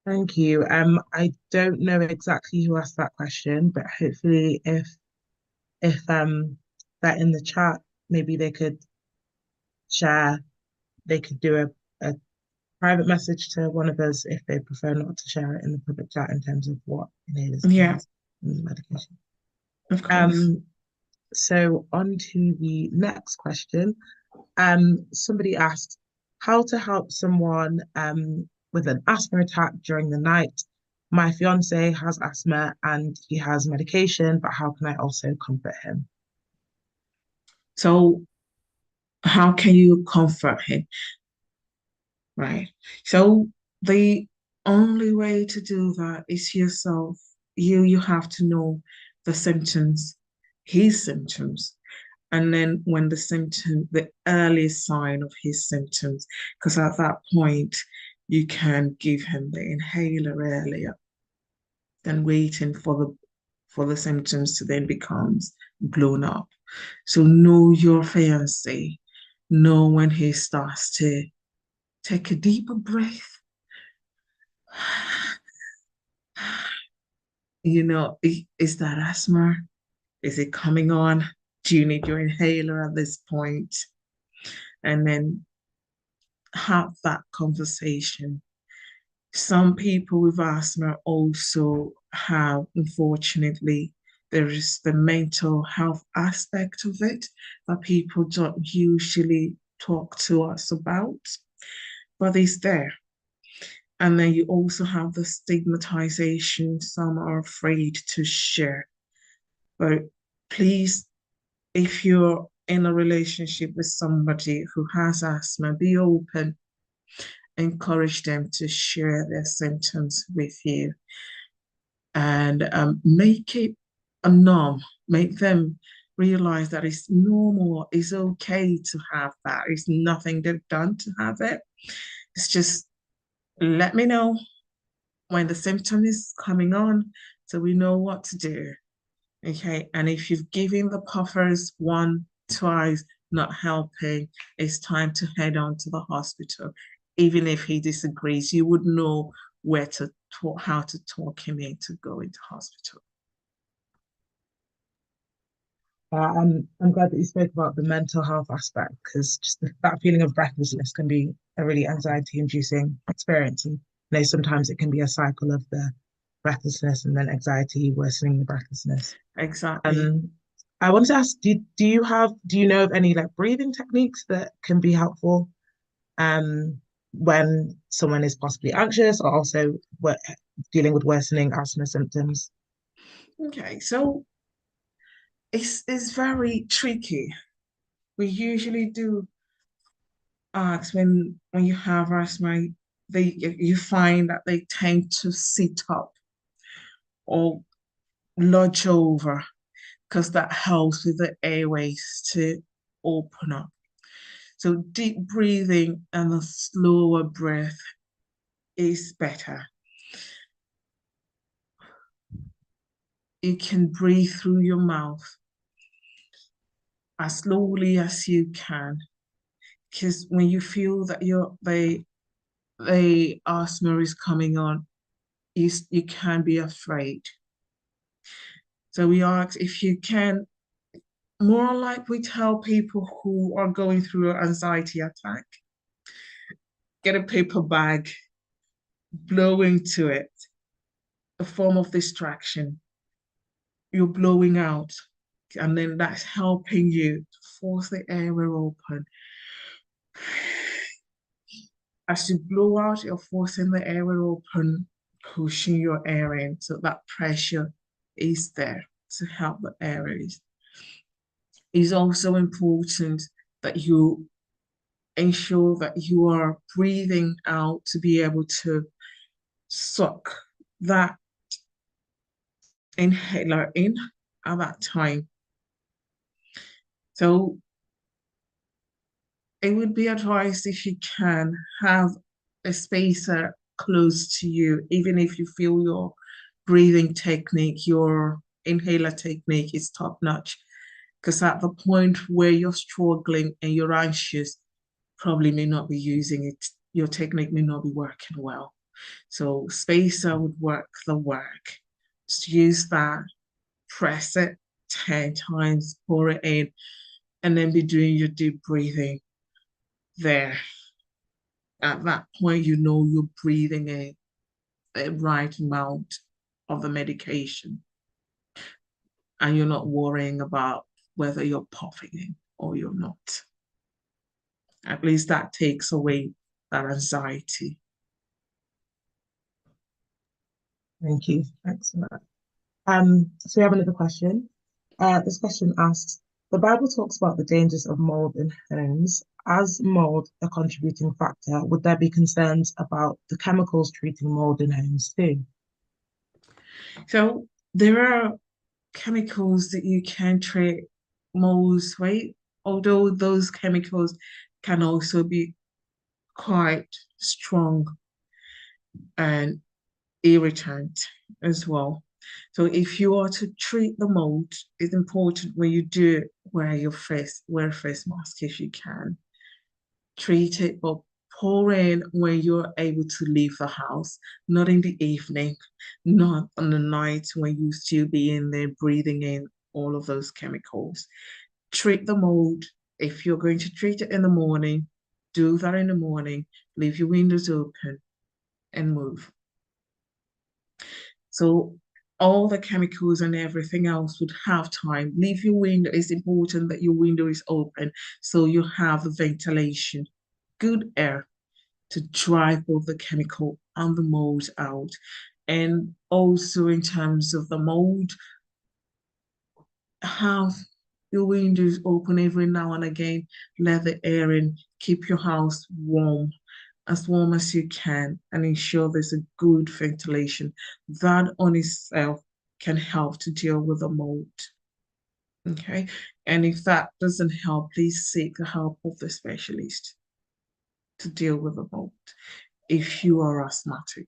Thank you. I don't know exactly who asked that question, but hopefully if that in the chat, maybe they could share, they could do a private message to one of us if they prefer not to share it in the public chat in terms of what inhalers
Yeah,
and medication.
of course.
So on to the next question. Somebody asked how to help someone with an asthma attack during the night. My fiance has asthma and he has medication, but how can I also comfort him?
So, how can you comfort him? Right. So, the only way to do that is yourself. You have to know the symptoms, his symptoms, and then when the earliest sign of his symptoms, because at that point you can give him the inhaler earlier than waiting for the symptoms to then becomes blown up. So know your fiancé, know when he starts to take a deeper breath. Is that asthma? Is it coming on? Do you need your inhaler at this point? And then have that conversation. Some people with asthma also have, unfortunately, there is the mental health aspect of it that people don't usually talk to us about, but it's there. And then you also have the stigmatization. Some are afraid to share. But please, if you're in a relationship with somebody who has asthma, be open, encourage them to share their symptoms with you, and make it a norm. Make them realize that it's normal, it's okay to have that. It's nothing they've done to have it. It's just let me know when the symptom is coming on so we know what to do. Okay. And if you've given the puffers one, twice, not helping, it's time to head on to the hospital. Even if he disagrees, you would know where to talk, how to talk him into going to hospital.
I'm glad that you spoke about the mental health aspect because just that feeling of breathlessness can be a really anxiety-inducing experience. And sometimes it can be a cycle of the breathlessness and then anxiety worsening the breathlessness.
Exactly.
I wanted to ask, do you know of any like breathing techniques that can be helpful when someone is possibly anxious or also dealing with worsening asthma symptoms?
Okay, so it's very tricky. We usually do ask when you have asthma, you find that they tend to sit up or lodge over because that helps with the airways to open up. So deep breathing and a slower breath is better. You can breathe through your mouth as slowly as you can, because when you feel that the asthma is coming on, you can be afraid. So we ask if you can, more like we tell people who are going through an anxiety attack, get a paper bag, blow into it, a form of distraction. You're blowing out And then that's helping you to force the airway open. As you blow out, you're forcing the airway open, pushing your air in, so that pressure is there to help the airways. It's also important that you ensure that you are breathing out to be able to suck that inhaler in at that time. So it would be advised, if you can, have a spacer close to you, even if you feel your breathing technique, your inhaler technique is top notch. Because at the point where you're struggling and you're anxious, probably may not be using it, your technique may not be working well. So spacer would work the work. Just use that, press it 10 times, pour it in, and then be doing your deep breathing there. At that point, you know you're breathing in the right amount of the medication, and you're not worrying about whether you're puffing in or you're not. At least that takes away that anxiety.
Thank you. Thanks for that. So we have another question. This question asks, the Bible talks about the dangers of mold in homes. As mold a contributing factor, would there be concerns about the chemicals treating mold in homes too?
So there are chemicals that you can treat molds, right? Although those chemicals can also be quite strong and irritant as well. So if you are to treat the mold, it's important when you do it, wear a face mask if you can. Treat it, but pour in when you're able to leave the house, not in the evening, not on the night when you still be in there breathing in all of those chemicals. Treat the mold. If you're going to treat it in the morning, do that in the morning, leave your windows open and move. So all the chemicals and everything else would have time. Leave your window. It's important that your window is open so you have ventilation, good air to drive both the chemical and the mold out. And also in terms of the mold, have your windows open every now and again, let the air in, keep your house warm as you can, and ensure there's a good ventilation. That on itself can help to deal with the mold. Okay, and if that doesn't help, please seek the help of the specialist to deal with the mold if you are asthmatic.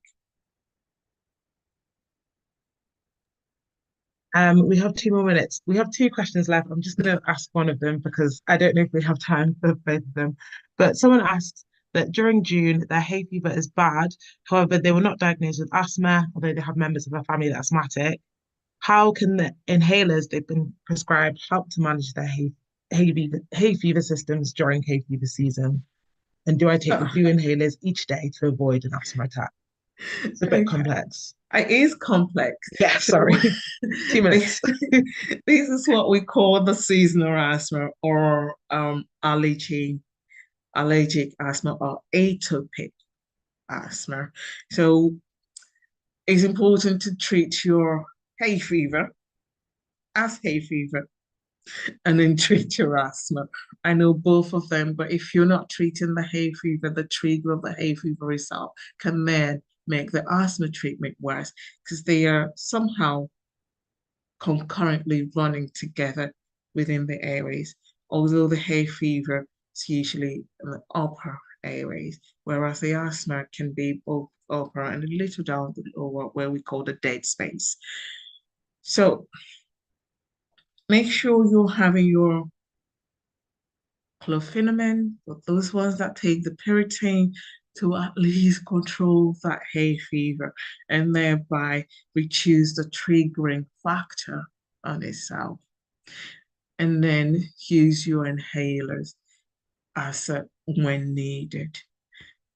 We have 2 more minutes. We have 2 questions left. I'm just going to ask one of them because I don't know if we have time for both of them. But someone asked that during June, their hay fever is bad. However, they were not diagnosed with asthma, although they have members of their family that are asthmatic. How can the inhalers they've been prescribed help to manage their hay fever systems during hay fever season? And do I take the 2 inhalers each day to avoid an asthma attack? It's a bit complex.
It is complex.
Yeah, sorry. 2 minutes.
This is what we call the seasonal asthma, or allergic asthma, or atopic asthma. So it's important to treat your hay fever as hay fever and then treat your asthma. I know both of them, but if you're not treating the hay fever, the trigger of the hay fever itself can then make the asthma treatment worse, because they are somehow concurrently running together within the airways. Although the hay fever is usually in the upper airways, whereas the asthma can be both upper and a little down the lower, where we call the dead space. So make sure you're having your clofenamin, but those ones that take the Piriton, to at least control that hay fever and thereby reduce the triggering factor on itself. And then use your inhalers as when needed.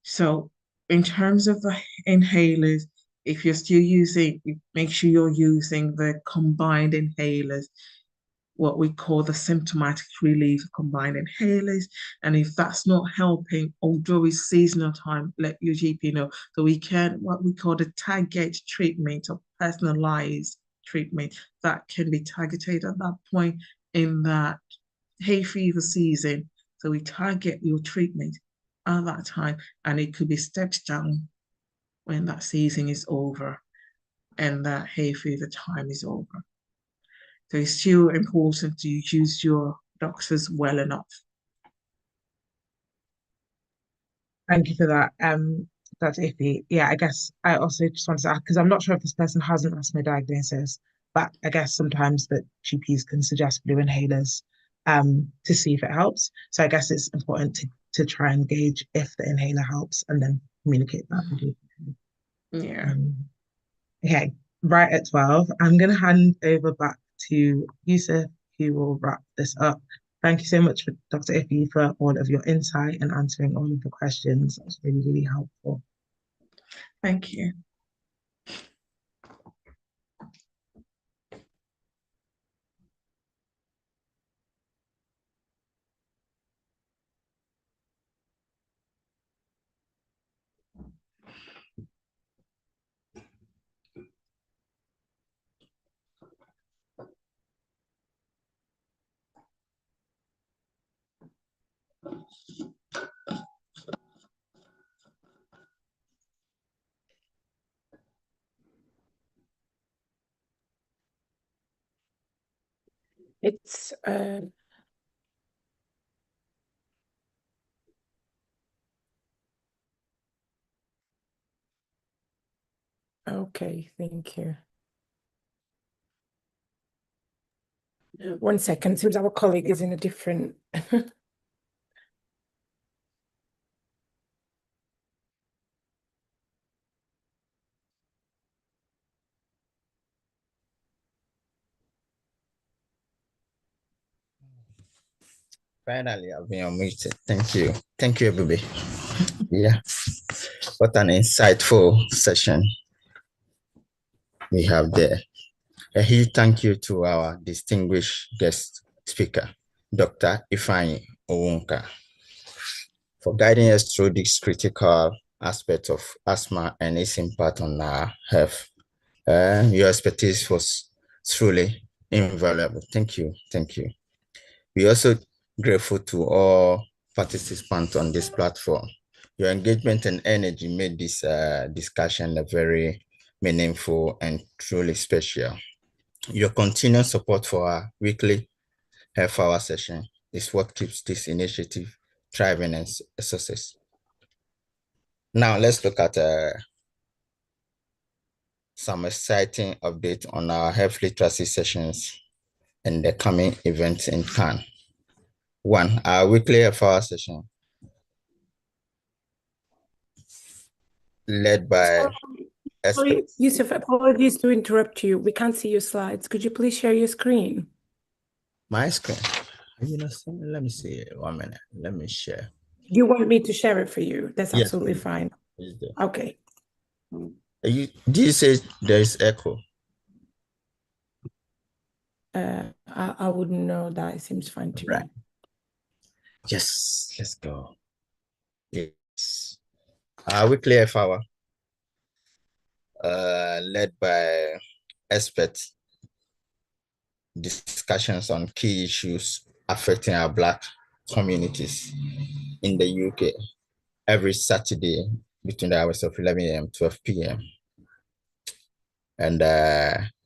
So in terms of the inhalers, if you're still using, make sure you're using the combined inhalers what we call the symptomatic relief combined inhalers. And if that's not helping, although it's seasonal time, let your GP know. So we can, what we call the target treatment or personalized treatment that can be targeted at that point in that hay fever season. So we target your treatment at that time, and it could be stepped down when that season is over and that hay fever time is over. So it's still important to use your doctors well enough.
Thank you for that. That's iffy. Yeah, I guess I also just wanted to ask, because I'm not sure if this person has an asthma diagnosis, but I guess sometimes that GPs can suggest blue inhalers to see if it helps. So I guess it's important to try and gauge if the inhaler helps and then communicate that with you.
Yeah.
Okay, right at 12, I'm going to hand over back to Yusuf, who will wrap this up. Thank you so much, Dr. Iffy, for all of your insight and answering all of the questions. That was really, really helpful.
Thank you.
It's okay, thank you. 1 second, seems our colleague is in a different
Finally, I've been unmuted. Thank you. Thank you, everybody. Yeah. What an insightful session we have there. A huge thank you to our distinguished guest speaker, Dr. Ifeanyi Onwuka, for guiding us through this critical aspect of asthma and its impact on our health. Your expertise was truly invaluable. Thank you. Thank you. We also grateful to all participants on this platform. Your engagement and energy made this discussion a very meaningful and truly special. Your continued support for our weekly half hour session is what keeps this initiative thriving and a success. Now let's look at some exciting updates on our health literacy sessions and the coming events in Cannes. 1, our weekly half-hour session led by
Sorry, Yusuf, apologies to interrupt you. We can't see your slides. Could you please share your screen?
My screen. You know, let me see. 1 minute. Let me share.
You want me to share it for you? That's
Yes,
absolutely
please.
fine.
Please do.
Okay.
Do you say there is echo?
I wouldn't know that. It seems fine to
Right.
me.
Yes, let's go. Yes. Our weekly half-hour led by experts, discussions on key issues affecting our Black communities in the UK every Saturday between the hours of 11 a.m. 12 p.m. And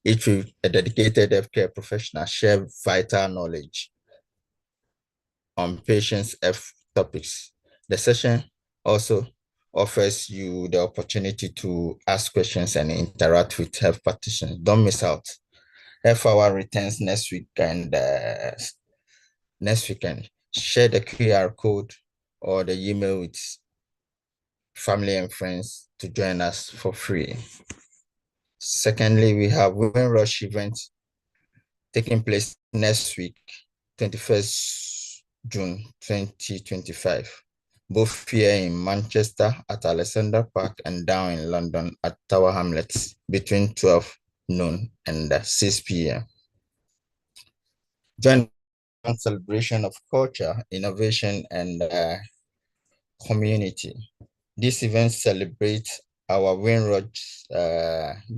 each week, a dedicated healthcare professional share vital knowledge on patients' health topics. The session also offers you the opportunity to ask questions and interact with health practitioners. Don't miss out. Health Hour returns next week, and next weekend, share the QR code or the email with family and friends to join us for free. Secondly, we have Women Rush event taking place next week, 21st June 2025, both here in Manchester at Alexandra Park and down in London at Tower Hamlets between 12 noon and 6 p.m. Join in celebration of culture, innovation, and community. This event celebrates our Windrush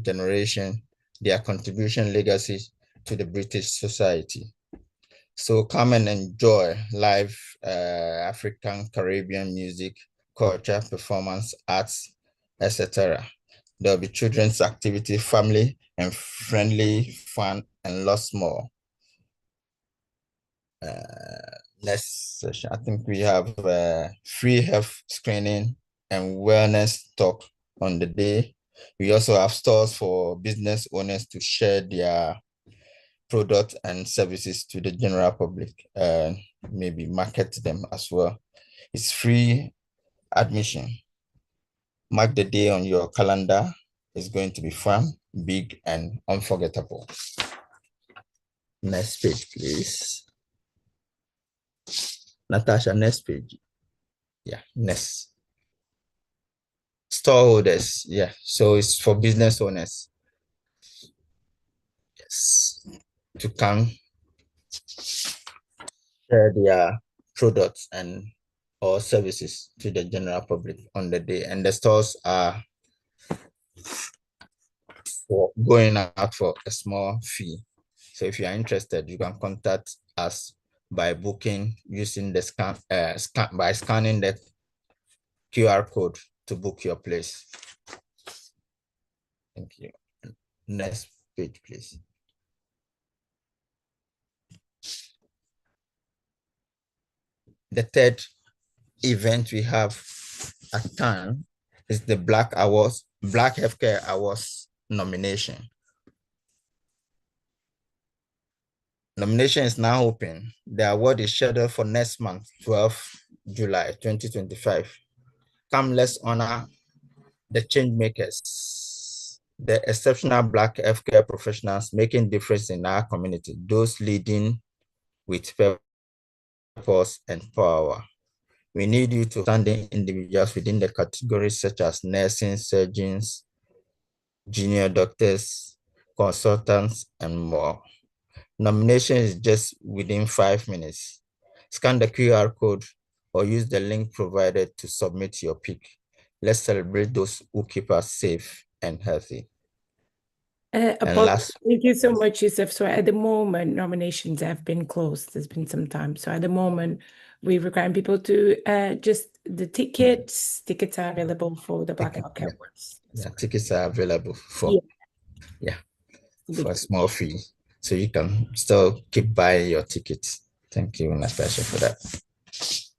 generation, their contribution legacy to the British society. So come and enjoy live African Caribbean music, culture, performance, arts, etc. There'll be children's activity, family and friendly fun, and lots more. Next session, I think we have free health screening and wellness talk on the day. We also have stores for business owners to share their products and services to the general public, and maybe market them as well. It's free admission. Mark the day on your calendar. It's going to be fun, big, and unforgettable. Next page, please. Natasha, next page. Yeah, next. Storeholders, yeah, so it's for business owners. Yes, to come share their products and or services to the general public on the day. And the stores are for going out for a small fee. So if you are interested, you can contact us by booking using the by scanning the QR code to book your place. Thank you. Next page, please. The third event we have at time is the Black Healthcare Awards nomination. Nomination is now open. The award is scheduled for next month, 12th July 2025. Come, let's honor the change makers, the exceptional Black healthcare professionals making difference in our community, those leading with purpose and power. We need you to outstanding individuals within the categories such as nursing, surgeons, junior doctors, consultants, and more. Nomination is just within 5 minutes. Scan the QR code or use the link provided to submit your pick. Let's celebrate those who keep us safe and healthy.
Thank you so much, Yusuf. So at the moment, nominations have been closed. There's been some time. So at the moment, we require people to just the tickets. Tickets are available for the Black Healthcare Awards.
Yeah, tickets are available for for a small fee. So you can still keep buying your tickets. Thank you, Natasha, for that.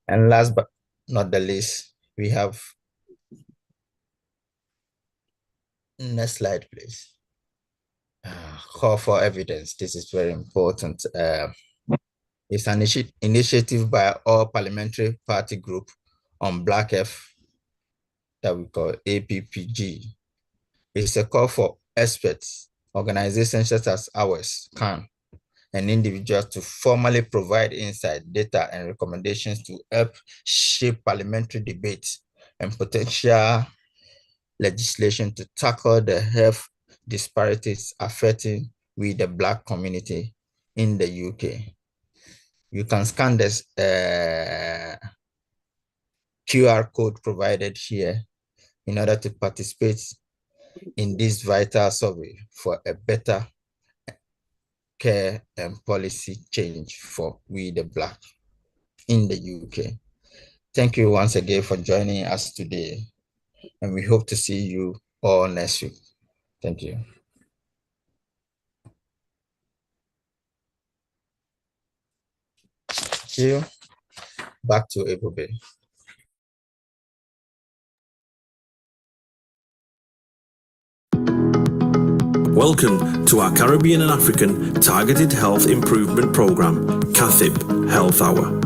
And last but not the least, we have next slide, please. Call for evidence. This is very important. It's an initiative by all parliamentary party group on Black Health that we call APPG. It's a call for experts, organizations such as ours, CAN, and individuals to formally provide insight, data, and recommendations to help shape parliamentary debates and potential legislation to tackle the health disparities affecting the Black community in the UK. You can scan this QR code provided here in order to participate in this vital survey for a better care and policy change for we the Black in the UK. Thank you once again for joining us today, and we hope to see you all next week. Thank you. Thank you. Back to Ebube.
Welcome to our Caribbean and African Targeted Health Improvement Program, CATHIP Health Hour.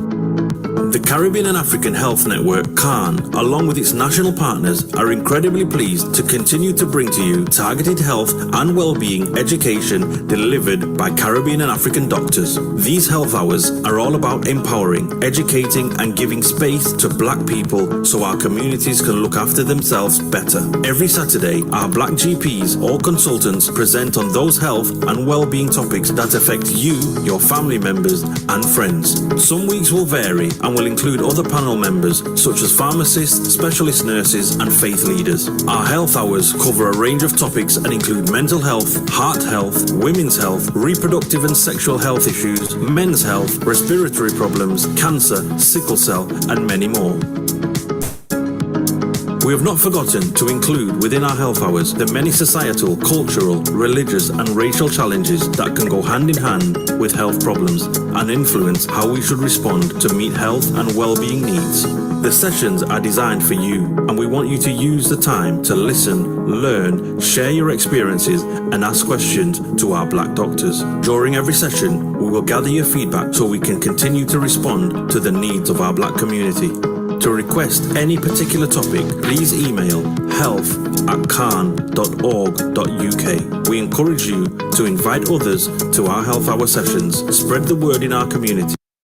The Caribbean and African Health Network, CARN, along with its national partners, are incredibly pleased to continue to bring to you targeted health and well-being education delivered by Caribbean and African doctors. These health hours are all about empowering, educating and giving space to Black people so our communities can look after themselves better. Every Saturday, our Black GPs or consultants present on those health and well-being topics that affect you, your family members and friends. Some weeks will vary and will include other panel members such as pharmacists, specialist nurses and faith leaders. Our health hours cover a range of topics and include mental health, heart health, women's health, reproductive and sexual health issues, men's health, respiratory problems, cancer, sickle cell and many more. We have not forgotten to include within our health hours the many societal, cultural, religious and racial challenges that can go hand in hand with health problems and influence how we should respond to meet health and well-being needs. The sessions are designed for you and we want you to use the time to listen, learn, share your experiences and ask questions to our Black doctors. During every session, we will gather your feedback so we can continue to respond to the needs of our Black community. To request any particular topic, please email health@carn.org.uk. We encourage you to invite others to our health hour sessions, spread the word in our community.